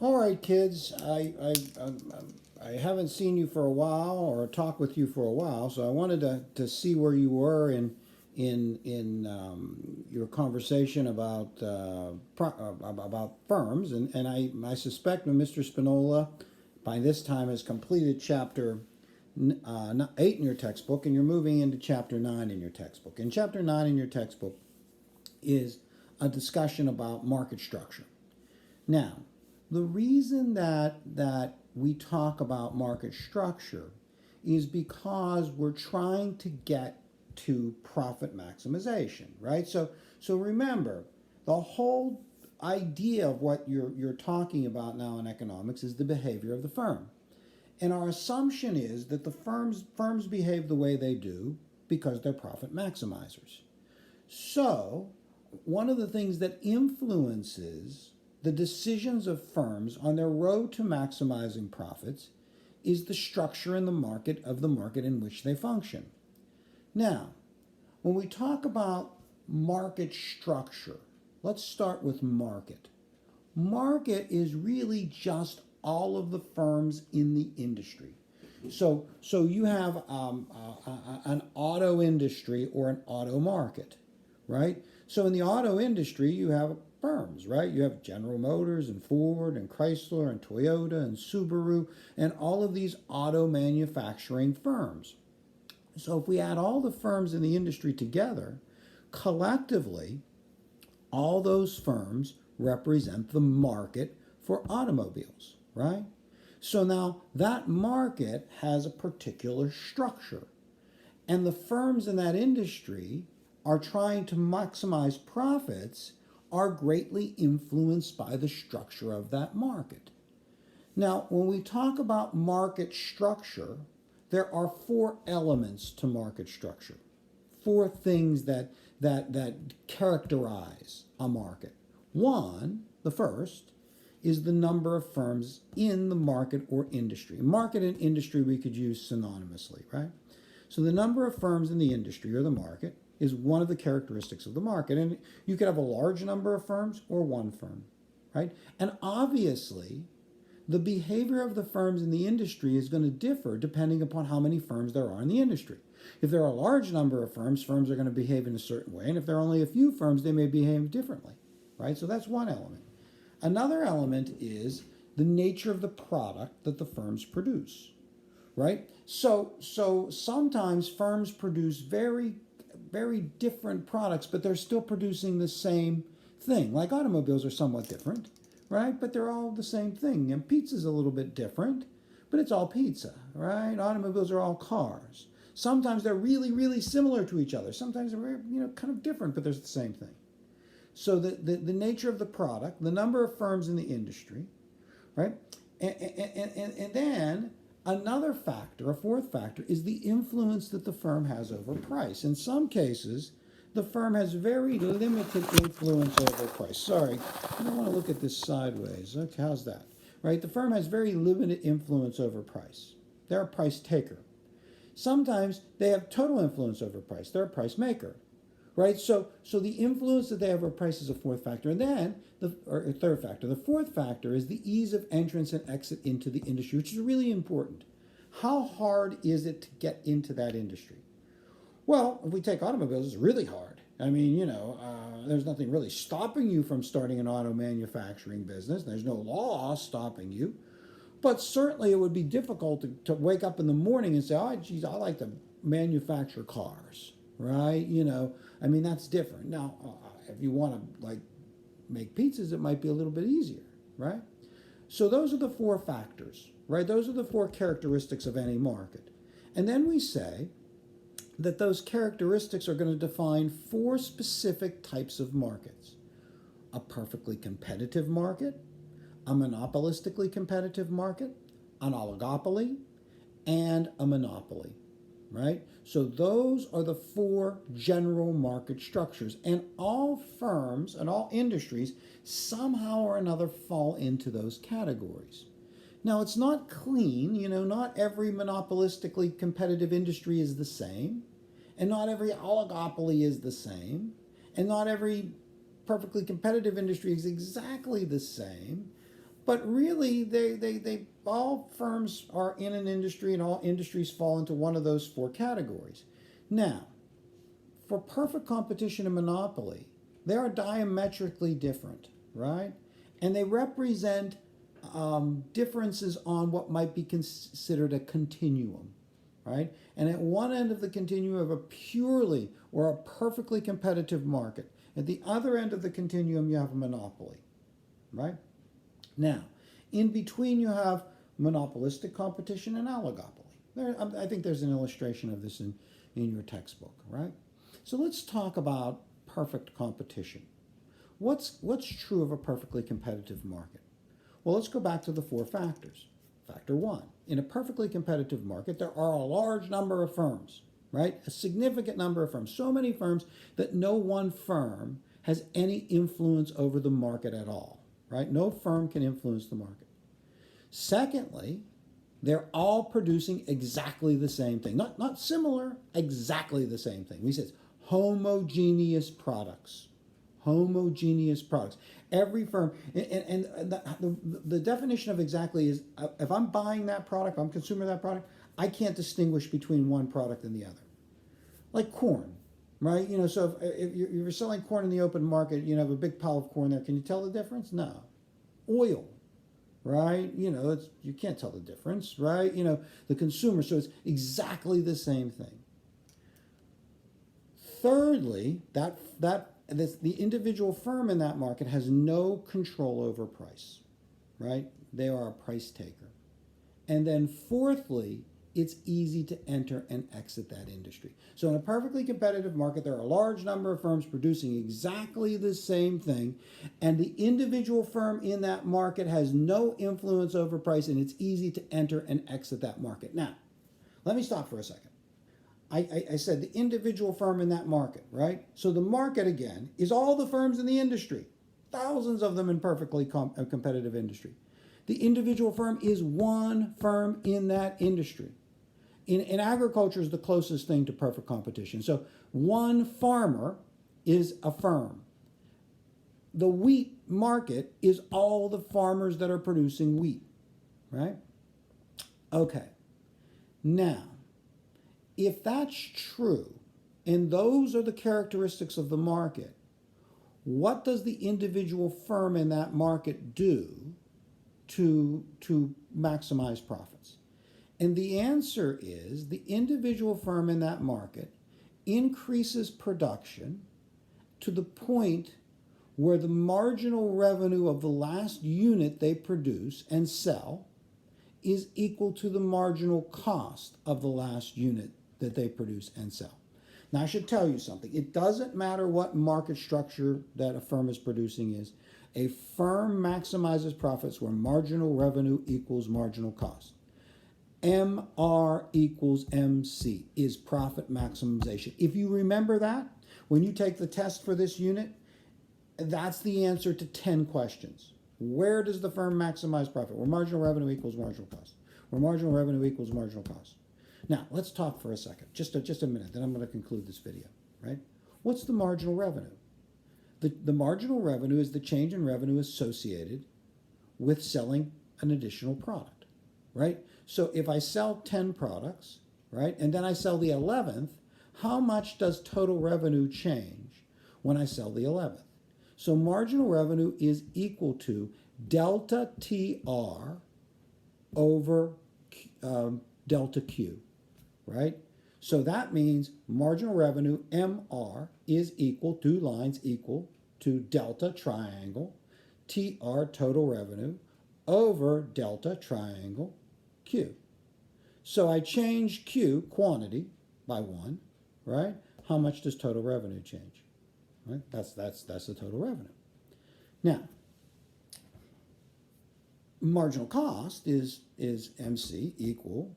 All right, kids. I haven't seen you for a while or talked with you for a while, so I wanted to see where you were in your conversation about firms, and I suspect that Mr. Spinola by this time has completed chapter 8 in your textbook, and you're moving into chapter 9 in your textbook. And chapter 9 in your textbook is a discussion about market structure. Now, the reason that we talk about market structure is because we're trying to get to profit maximization, right? So remember, the whole idea of what you're talking about now in economics is the behavior of the firm. And our assumption is that the firms behave the way they do because they're profit maximizers. So, one of the things that influences the decisions of firms on their road to maximizing profits is the structure in the market of the market in which they function. Now, when we talk about market structure, let's start with market. Market is really just all of the firms in the industry. So you have an auto industry or an auto market, right? So in the auto industry, you have firms, right? You have General Motors and Ford and Chrysler and Toyota and Subaru and all of these auto manufacturing firms. So if we add all the firms in the industry together, collectively, all those firms represent the market for automobiles, right? So now that market has a particular structure, and the firms in that industry are trying to maximize profits are greatly influenced by the structure of that market. Now, when we talk about market structure, there are four elements to market structure. Four things that characterize a market. One, the first, is the number of firms in the market or industry. Market and industry we could use synonymously, right? So the number of firms in the industry or the market is one of the characteristics of the market. And you could have a large number of firms or one firm, right? And obviously, the behavior of the firms in the industry is going to differ depending upon how many firms there are in the industry. If there are a large number of firms, firms are going to behave in a certain way. And if there are only a few firms, they may behave differently, right? So that's one element. Another element is the nature of the product that the firms produce, right? So sometimes firms produce very different products, but they're still producing the same thing. Like automobiles are somewhat different, right? But they're all the same thing. And pizza's a little bit different, but it's all pizza, right? Automobiles are all cars. Sometimes they're really similar to each other. Sometimes they're kind of different, but they're the same thing. So the nature of the product, the number of firms in the industry, right? And then another factor, a fourth factor, is the influence that the firm has over price. In some cases, the firm has very limited influence over price. Sorry, I don't want to look at this sideways. Okay, how's that? Right? The firm has very limited influence over price. They're a price taker. Sometimes they have total influence over price. They're a price maker, right? So the influence that they have over price is a fourth factor. And then, or a third factor. The fourth factor is the ease of entrance and exit into the industry, which is really important. How hard is it to get into that industry? Well, if we take automobiles, it's really hard. I mean, there's nothing really stopping you from starting an auto manufacturing business. There's no law stopping you. But certainly it would be difficult to wake up in the morning and say, oh, geez, I like to manufacture cars, right? I mean, that's different. Now, if you want to make pizzas, it might be a little bit easier, right? So those are the four factors, right? Those are the four characteristics of any market. And then we say that those characteristics are going to define four specific types of markets: a perfectly competitive market, a monopolistically competitive market, an oligopoly, and a monopoly, right? So those are the four general market structures, and all firms and all industries somehow or another fall into those categories. Now, it's not clean, not every monopolistically competitive industry is the same, and not every oligopoly is the same, and not every perfectly competitive industry is exactly the same. But really, they all firms are in an industry, and all industries fall into one of those four categories. Now, for perfect competition and monopoly, they are diametrically different, right? And they represent differences on what might be considered a continuum, right? And at one end of the continuum of a purely or a perfectly competitive market. At the other end of the continuum, you have a monopoly, right? Now, in between, you have monopolistic competition and oligopoly. I think there's an illustration of this in your textbook, right? So let's talk about perfect competition. What's true of a perfectly competitive market? Well, let's go back to the four factors. Factor one, in a perfectly competitive market, there are a large number of firms, right? A significant number of firms, so many firms that no one firm has any influence over the market at all, right? No firm can influence the market. Secondly, they're all producing exactly the same thing. Not similar, exactly the same thing. We said homogeneous products. Homogeneous products. Every firm, and the definition of exactly is, if I'm buying that product, I'm consuming that product, I can't distinguish between one product and the other. Like corn, right? So if you're selling corn in the open market, you have a big pile of corn there. Can you tell the difference? No. Oil, right? You can't tell the difference, right? The consumer, so it's exactly the same thing. Thirdly, the individual firm in that market has no control over price, right? They are a price taker. And then fourthly, it's easy to enter and exit that industry. So in a perfectly competitive market, there are a large number of firms producing exactly the same thing, and the individual firm in that market has no influence over price, and it's easy to enter and exit that market. Now, let me stop for a second. I said the individual firm in that market, right? So the market, again, is all the firms in the industry, thousands of them in perfectly competitive industry. The individual firm is one firm in that industry. In agriculture is the closest thing to perfect competition. So one farmer is a firm. The wheat market is all the farmers that are producing wheat, right? Okay. Now, if that's true, and those are the characteristics of the market, what does the individual firm in that market do to maximize profits? And the answer is the individual firm in that market increases production to the point where the marginal revenue of the last unit they produce and sell is equal to the marginal cost of the last unit that they produce and sell. Now, I should tell you something. It doesn't matter what market structure that a firm is producing is. A firm maximizes profits where marginal revenue equals marginal cost. MR equals MC is profit maximization. If you remember that, when you take the test for this unit, that's the answer to 10 questions. Where does the firm maximize profit? Where marginal revenue equals marginal cost. Where marginal revenue equals marginal cost. Now, let's talk for a second, just a minute, then I'm going to conclude this video, right? What's the marginal revenue? The marginal revenue is the change in revenue associated with selling an additional product, right? So if I sell 10 products, right, and then I sell the 11th, how much does total revenue change when I sell the 11th? So marginal revenue is equal to delta TR over delta Q, right? So that means marginal revenue, MR, is equal, two lines equal to delta triangle, TR, total revenue, over delta triangle, Q. So I change Q, quantity, by 1, right? How much does total revenue change? Right? That's the total revenue. Now, marginal cost is MC equal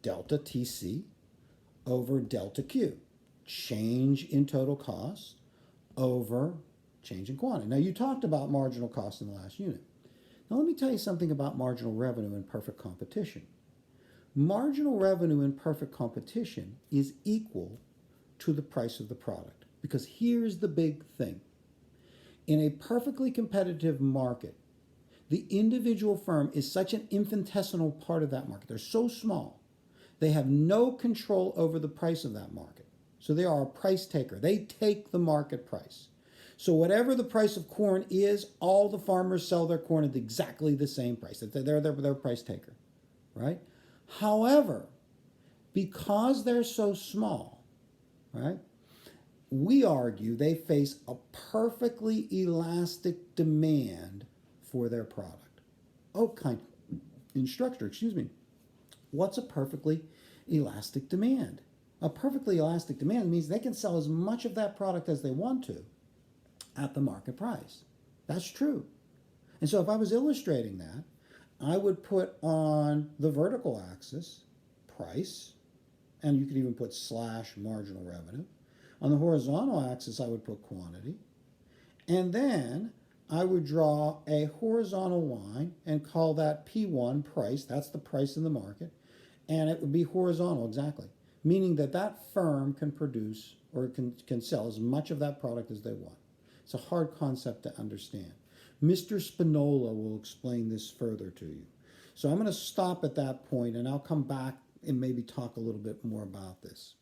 delta TC over delta Q. Change in total cost over change in quantity. Now, you talked about marginal cost in the last unit. Now, let me tell you something about marginal revenue in perfect competition. Marginal revenue in perfect competition is equal to the price of the product. Because here's the big thing. In a perfectly competitive market, The individual firm is such an infinitesimal part of that market. They're so small. They have no control over the price of that market. So they are a price taker. They take the market price. So whatever the price of corn is, all the farmers sell their corn at exactly the same price. They're a price taker, right? However, because they're so small, right, we argue they face a perfectly elastic demand for their product. Oh, instructor, excuse me. What's a perfectly elastic demand? A perfectly elastic demand means they can sell as much of that product as they want to at the market price. That's true. And so if I was illustrating that, I would put on the vertical axis price, and you could even put slash marginal revenue. On the horizontal axis, I would put quantity. And then I would draw a horizontal line and call that P1 price. That's the price in the market. And it would be horizontal, exactly. Meaning that that firm can produce or can sell as much of that product as they want. It's a hard concept to understand. Mr. Spinola will explain this further to you. So I'm going to stop at that point and I'll come back and maybe talk a little bit more about this.